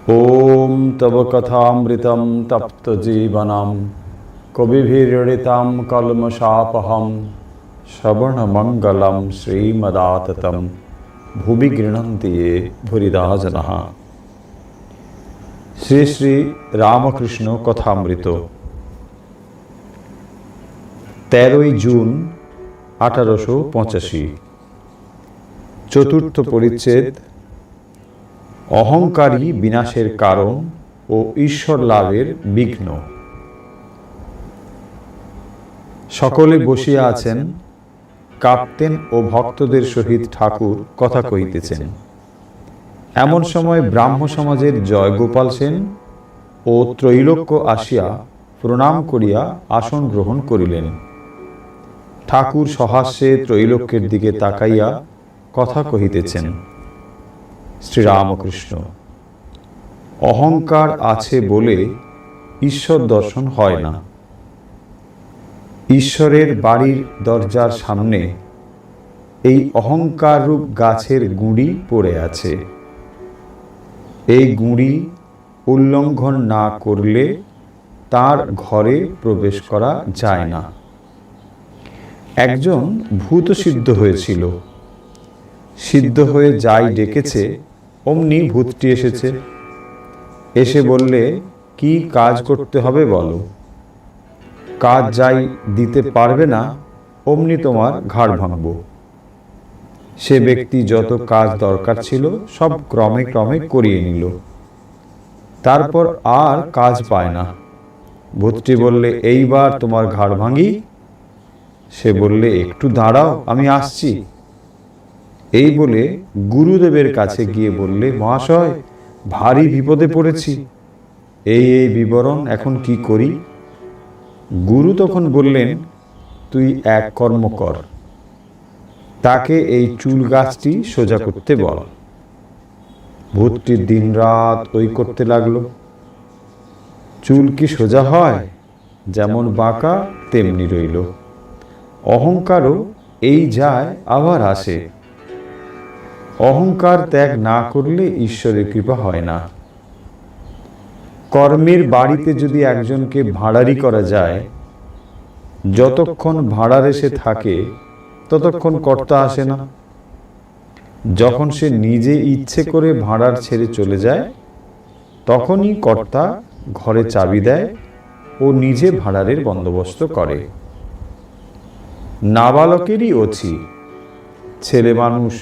ओम तव कथामृतं तप्तजीवनं कविभिरीडितं कल्मषापहं श्रवणमंगलं श्रीमदाततं भुवि गृह्णन्ति ये भूरिदा जनाः। श्री श्री रामकृष्ण कथामृत 13 जून 1885 चतुर्थ परिच्छेद अहंकारी विनाशेर कारण और ईश्वर लाभेर विघ्न। सकले बसिया आছেন, काँपतेन और भक्तदेर सहित ठाकुर कथा कहितेছেন। एमन समय ब्राह्म समाजेर जयगोपाल सेन और त्रैलोक्य आसिया प्रणाम करिया आसन ग्रहण करिलेन। ठाकुर सहास्ये त्रैलोक्येर दिके ताकाइया कथा कहितेছেন। श्री रामकृष्ण अहंकार आछे बोले ईश्वर दर्शन हय ना। ईश्वरेर बाड़ीर दरजार सामने এই अहंकार रूप गाछेर गुड़ी पड़े आछे। এই गुड़ी उल्लंघन ना करले तार घरे प्रवेश करा जाय ना। एकजन भूत सिद्ध हयेछिलो। सिद्ध हये जाई डेकेছে অমনি ভূতটি এসেছে। এসে বললে, কি কাজ করতে হবে বলো। কাজ যাই দিতে পারবে না অমনি তোমার ঘাড় ভাঙব। সে ব্যক্তি যত কাজ দরকার ছিল সব ক্রমে ক্রমে করিয়ে নিল। তারপর আর কাজ পায় না। ভূতটি বললে, এইবার তোমার ঘাড় ভাঙি। সে বললে, একটু দাঁড়াও, আমি আসছি। এই বলে গুরুদেবের কাছে গিয়ে বললে, মহাশয় ভারী বিপদে পড়েছি, এই বিবরণ এখন কি করি। গুরু তখন বললেন, তুই এক কর্ম কর, তাকে এই চুল গাছটি সোজা করতে বল। ভূতটি দিনরাত ওই করতে লাগলো। চুল কি সোজা হয়? যেমন বাঁকা তেমনি রইল। অহংকারও এই যায় আবার আসে। अहंकार त्याग ना करले ईश्वरेर कृपा हय ना। कर्मेर बाड़ीते यदि एकजनके भाड़ारी करा जाय, যতক্ষণ ভাড়ার এসে থাকে ততক্ষণ কর্তা আসে না। যখন সে নিজে ইচ্ছে করে ভাড়ার ছেড়ে চলে যায় তখনই কর্তা ঘরে চাবি দেয় ও নিজে ভাড়ারের বন্দোবস্ত করে। নাবালকেরই অছি। ছেলে মানুষ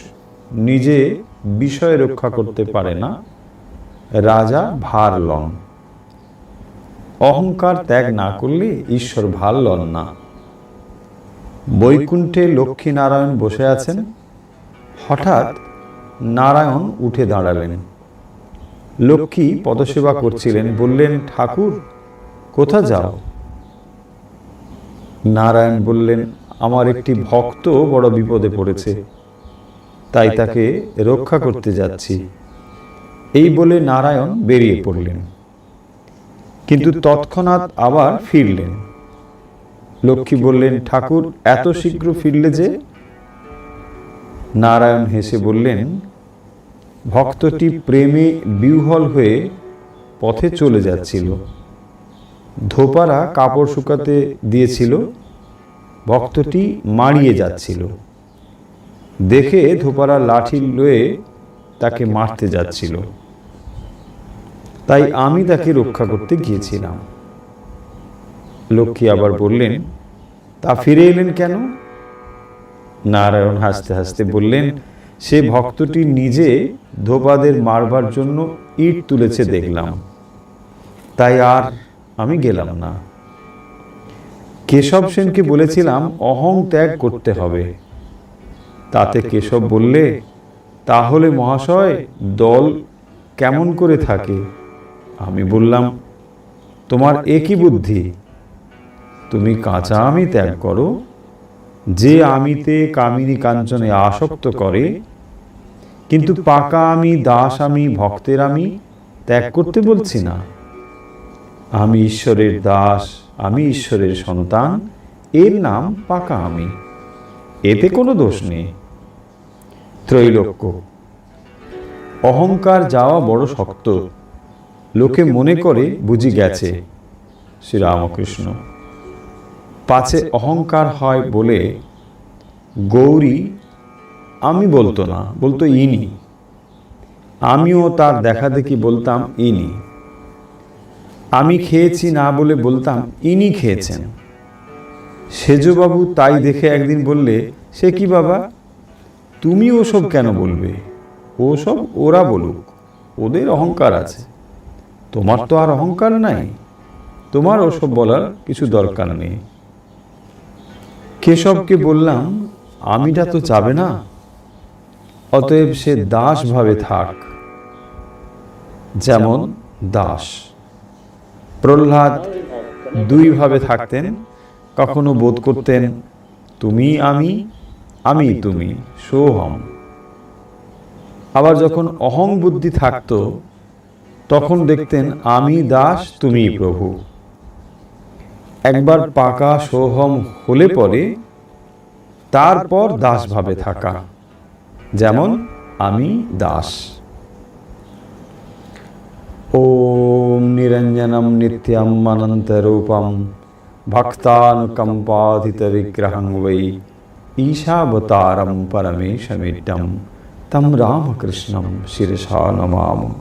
নিজে বিষয় রক্ষা করতে পারে না, রাজা ভার লন। অহংকার ত্যাগ না করলে ঈশ্বর ভার লন না। বৈকুণ্ঠে লক্ষ্মী নারায়ণ বসে আছেন। হঠাৎ নারায়ণ উঠে দাঁড়ালেন। লক্ষ্মী পদসেবা করছিলেন। বললেন, ঠাকুর কোথা যাও? নারায়ণ বললেন, আমার একটি ভক্ত বড় বিপদে পড়েছে, তাই তাকে রক্ষা করতে যাচ্ছি। এই বলে নারায়ণ বেরিয়ে পড়লেন, কিন্তু তৎক্ষণাৎ আবার ফিরলেন। লক্ষ্মী বললেন, ঠাকুর এত শীঘ্র ফিরলে যে? নারায়ণ হেসে বললেন, ভক্তটি প্রেমে বিহ্বল হয়ে পথে চলে যাচ্ছিল। ধোপারা কাপড় শুকাতে দিয়েছিল। ভক্তটি মাড়িয়ে যাচ্ছিল। দেখে ধোপারা লাঠি লয়ে তাকে মারতে যাচ্ছিল, তাই আমি তাকে রক্ষা করতে গিয়েছিলাম। লক্ষ্মী আবার বললেন, তা ফিরে এলেন কেন? নারায়ণ হাসতে হাসতে বললেন, সে ভক্তটি নিজে ধোপাদের মারবার জন্য ইট তুলেছে দেখলাম, তাই আর আমি গেলাম না। কেশব সেনকে বলেছিলাম অহং ত্যাগ করতে হবে। তাতে কেশব বললে, তাহলে মহাশয় দল কেমন করে থাকে? আমি বললাম, তোমার একই বুদ্ধি। তুমি কাঁচা আমি ত্যাগ করো। যে আমিতে কামিনী কাঞ্চনে আসক্ত করে, কিন্তু পাকা আমি, দাস আমি, ভক্তের আমি ত্যাগ করতে বলছি না। আমি ঈশ্বরের দাস, আমি ঈশ্বরের সন্তান, এর নাম পাকা আমি। এতে কোনো দোষ নেই। ত্রৈলোক্য অহংকার যাওয়া বড় শক্ত, লোকে মনে করে বুঝি গেছে শ্রীরামকৃষ্ণ। পাছে অহংকার হয় বলে গৌরী আমি বলতো না, বলতো ইনি। আমিও তার দেখা দেখি বলতাম ইনি। আমি খেয়েছি না বলে বলতাম ইনি খেয়েছেন। সেজবাবু তাই দেখে একদিন বললে, সে কি বাবা, তুমি ওসব কেন বলবে? ওসব ওরা বলুক, ওদের অহংকার আছে, তোমার তো আর অহংকার নাই, তোমার ওসব বলার কিছু দরকার নেই। কেশবকে বললাম, আমিটা তো যাবে না, অতএব সে দাস ভাবে থাক। যেমন দাস। প্রহ্লাদ দুই ভাবে থাকতেন, কখনো বোধ করতেন তুমি আমি, আমি তুমি, সোহম। আবার যখন অহং বুদ্ধি থাকত, তখন দেখতেন আমি দাস, তুমি প্রভু। একবার পাকা সোহম হলে পরে তারপর দাস ভাবে থাকা। যেমন আমি দাস। ওম নিরঞ্জনম নিত্যম অনন্তরূপম ভক্তানুকম্পাধিত বিগ্রহং বৈ ঈশাবতারম পরমেশমিড্ডম তম রামকৃষ্ণম শিরসা নমামः।